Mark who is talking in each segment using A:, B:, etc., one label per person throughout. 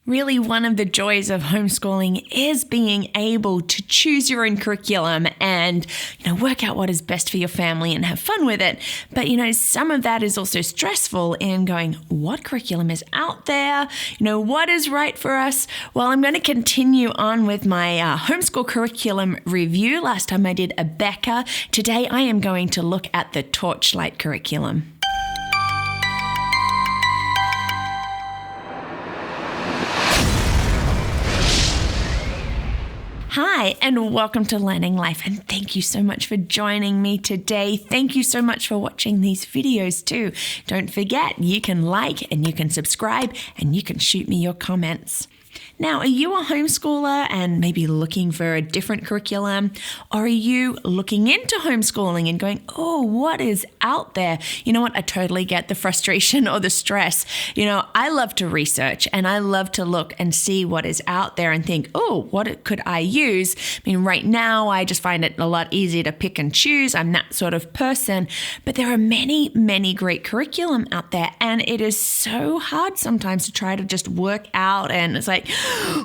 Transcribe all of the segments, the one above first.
A: Really, one of the joys of homeschooling is being able to choose your own curriculum and, work out what is best for your family and have fun with it. But, some of that is also stressful in going, what curriculum is out there? What is right for us? Well, I'm going to continue on with my homeschool curriculum review. Last time I did Abeka. Today I am going to look at the Torchlight Curriculum. Hi, and welcome to Learning Life, and thank you so much for joining me today. Thank you so much for watching these videos too. Don't forget, you can like and you can subscribe and you can shoot me your comments. Now, are you a homeschooler and maybe looking for a different curriculum? Or are you looking into homeschooling and going, oh, what is out there? You know what? I totally get the frustration or the stress. I love to research and I love to look and see what is out there and think, oh, what could I use? Right now, I just find it a lot easier to pick and choose. I'm that sort of person. But there are many, many great curriculum out there. And it is so hard sometimes to try to just work out. And it's like,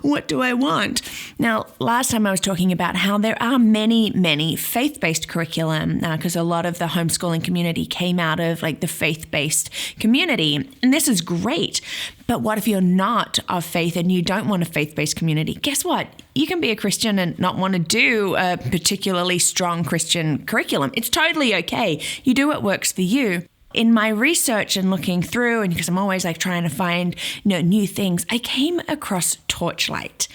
A: what do I want? Now, last time I was talking about how there are many, many faith-based curriculum because a lot of the homeschooling community came out of the faith-based community. And this is great. But what if you're not of faith and you don't want a faith-based community? Guess what? You can be a Christian and not want to do a particularly strong Christian curriculum. It's totally okay. You do what works for you. In my research and looking through, and because I'm always trying to find new things, I came across Torchlight.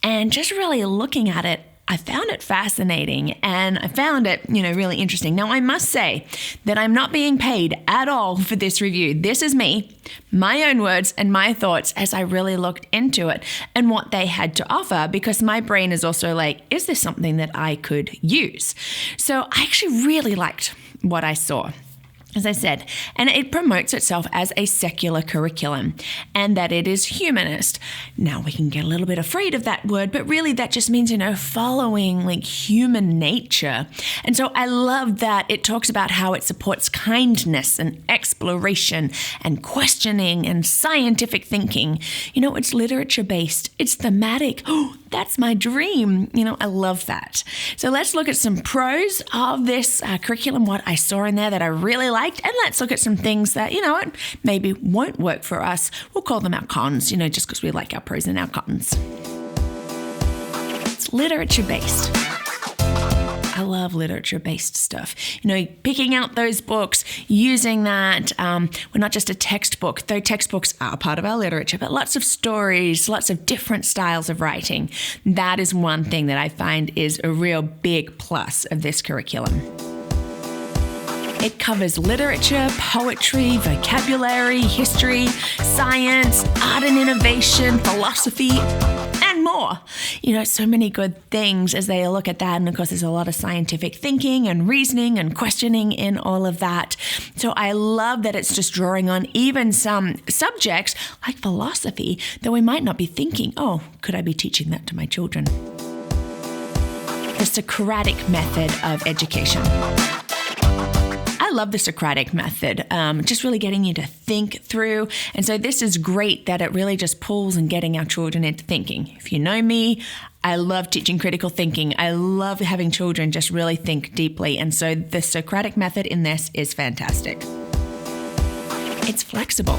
A: And just really looking at it, I found it fascinating and I found it, really interesting. Now, I must say that I'm not being paid at all for this review. This is me, my own words and my thoughts as I really looked into it and what they had to offer, because my brain is also is this something that I could use? So I actually really liked what I saw, as I said, and it promotes itself as a secular curriculum and that it is humanist. Now, we can get a little bit afraid of that word, but really that just means, following human nature. And so I love that it talks about how it supports kindness and exploration and questioning and scientific thinking. It's literature-based. It's thematic. Oh, that's my dream. I love that. So let's look at some pros of this curriculum, what I saw in there that I really liked. And let's look at some things that, maybe won't work for us. We'll call them our cons, just because we like our pros and our cons. It's literature-based. I love literature-based stuff. Picking out those books, using that. We're not just a textbook, though textbooks are part of our literature, but lots of stories, lots of different styles of writing. That is one thing that I find is a real big plus of this curriculum. It covers literature, poetry, vocabulary, history, science, art and innovation, philosophy, and more. So many good things as they look at that. And of course, there's a lot of scientific thinking and reasoning and questioning in all of that. So I love that it's just drawing on even some subjects like philosophy that we might not be thinking, oh, could I be teaching that to my children? The Socratic Method of education. I love the Socratic Method, just really getting you to think through. And so this is great that it really just pulls and getting our children into thinking. If you know me, I love teaching critical thinking. I love having children just really think deeply. And so the Socratic Method in this is fantastic. It's flexible.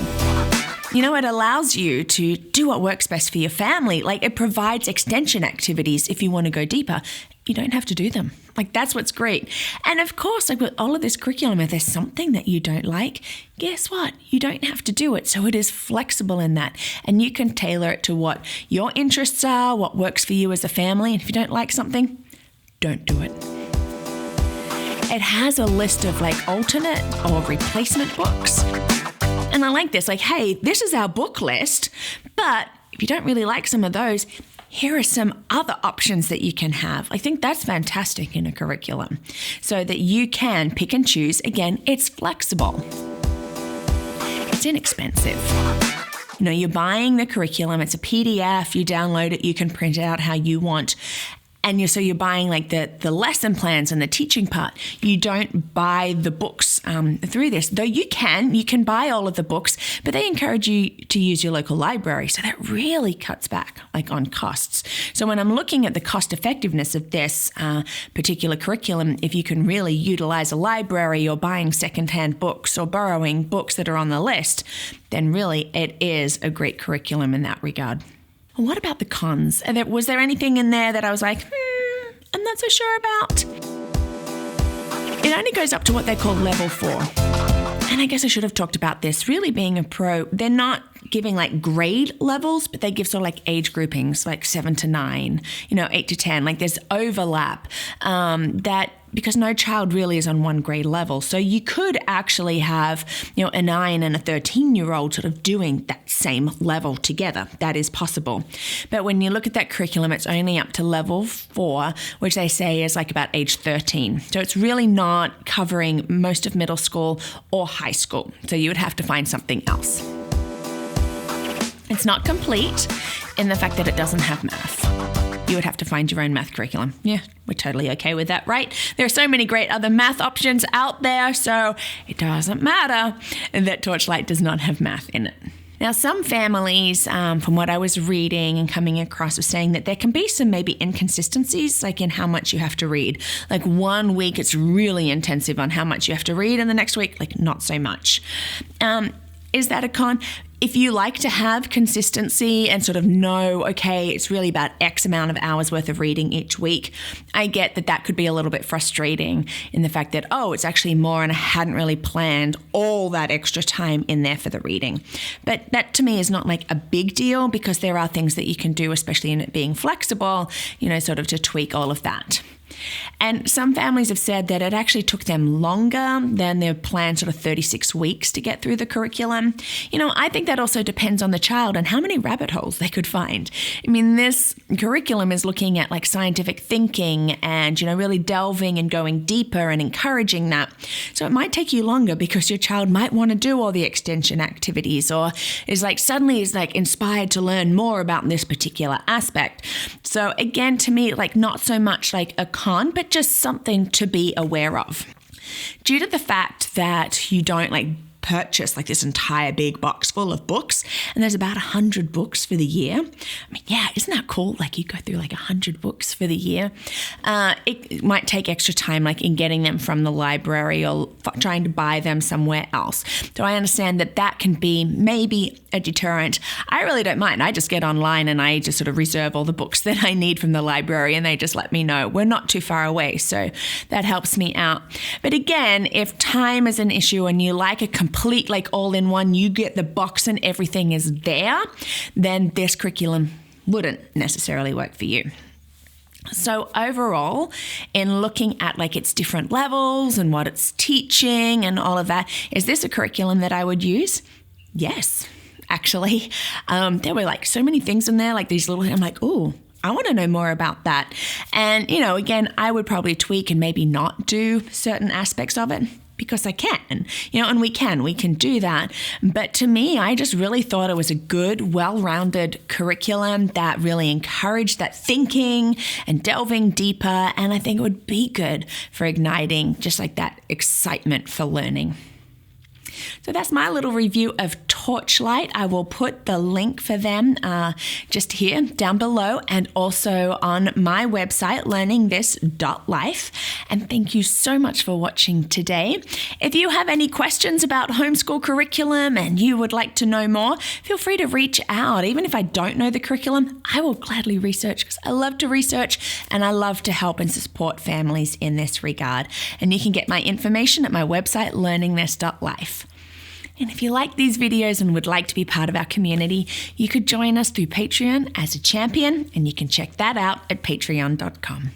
A: It allows you to do what works best for your family. It provides extension activities if you want to go deeper. You don't have to do them. That's what's great. And of course, with all of this curriculum, if there's something that you don't like, guess what? You don't have to do it. So it is flexible in that. And you can tailor it to what your interests are, what works for you as a family. And if you don't like something, don't do it. It has a list of alternate or replacement books. And I like this, hey, this is our book list, but if you don't really like some of those, here are some other options that you can have. I think that's fantastic in a curriculum so that you can pick and choose. Again, it's flexible. It's inexpensive. You're buying the curriculum. It's a PDF. You download it. You can print it out how you want. And so you're buying like the lesson plans and the teaching part. You don't buy the books through this, though you can buy all of the books, but they encourage you to use your local library. So that really cuts back like on costs. So when I'm looking at the cost effectiveness of this particular curriculum, if you can really utilize a library or buying secondhand books or borrowing books that are on the list, then really it is a great curriculum in that regard. What about the cons? Was there anything in there that I was like, I'm not so sure about? It only goes up to what they call level 4. And I guess I should have talked about this. Really being a pro, they're not giving like grade levels, but they give sort of like age groupings, like 7 to 9, 8 to 10. Like there's overlap that because no child really is on one grade level. So you could actually have, a 9 and a 13-year-old sort of doing that same level together. That is possible. But when you look at that curriculum, it's only up to level 4, which they say is like about age 13. So it's really not covering most of middle school or high school. So you would have to find something else. It's not complete in the fact that it doesn't have math. You would have to find your own math curriculum. Yeah, we're totally okay with that, right? There are so many great other math options out there, so it doesn't matter that Torchlight does not have math in it. Now, some families, from what I was reading and coming across, was saying that there can be some maybe inconsistencies, like in how much you have to read. Like one week, it's really intensive on how much you have to read, and the next week, like not so much. Is that a con? If you like to have consistency and sort of know, okay, it's really about X amount of hours worth of reading each week, I get that could be a little bit frustrating in the fact that, it's actually more and I hadn't really planned all that extra time in there for the reading. But that to me is not like a big deal because there are things that you can do, especially in it being flexible, sort of to tweak all of that. And some families have said that it actually took them longer than their planned sort of 36 weeks to get through the curriculum. I think that also depends on the child and how many rabbit holes they could find. I mean, this curriculum is looking at like scientific thinking and, really delving and going deeper and encouraging that. So it might take you longer because your child might want to do all the extension activities or is suddenly inspired to learn more about this particular aspect. So again, to me, not so much like a con, but just something to be aware of. Due to the fact that you don't purchase this entire big box full of books, and there's about 100 books for the year. I mean, yeah, isn't that cool? You go through 100 books for the year. It might take extra time in getting them from the library or trying to buy them somewhere else. So I understand that can be maybe a deterrent. I really don't mind. I just get online and I just sort of reserve all the books that I need from the library and they just let me know. We're not too far away, so that helps me out. But again, if time is an issue and you like a complete all-in-one, you get the box and everything is there, then this curriculum wouldn't necessarily work for you. So overall, in looking at its different levels and what it's teaching and all of that, is this a curriculum that I would use? Yes, actually. There were so many things in there, these little, I'm ooh, I want to know more about that. And, again, I would probably tweak and maybe not do certain aspects of it. Because I can, and we can do that. But to me, I just really thought it was a good, well-rounded curriculum that really encouraged that thinking and delving deeper. And I think it would be good for igniting just that excitement for learning. So that's my little review of Torchlight. I will put the link for them just here down below and also on my website, LearningThis.Life. And thank you so much for watching today. If you have any questions about homeschool curriculum and you would like to know more, feel free to reach out. Even if I don't know the curriculum, I will gladly research because I love to research and I love to help and support families in this regard. And you can get my information at my website, LearningThis.Life. And if you like these videos and would like to be part of our community, you could join us through Patreon as a champion, and you can check that out at patreon.com.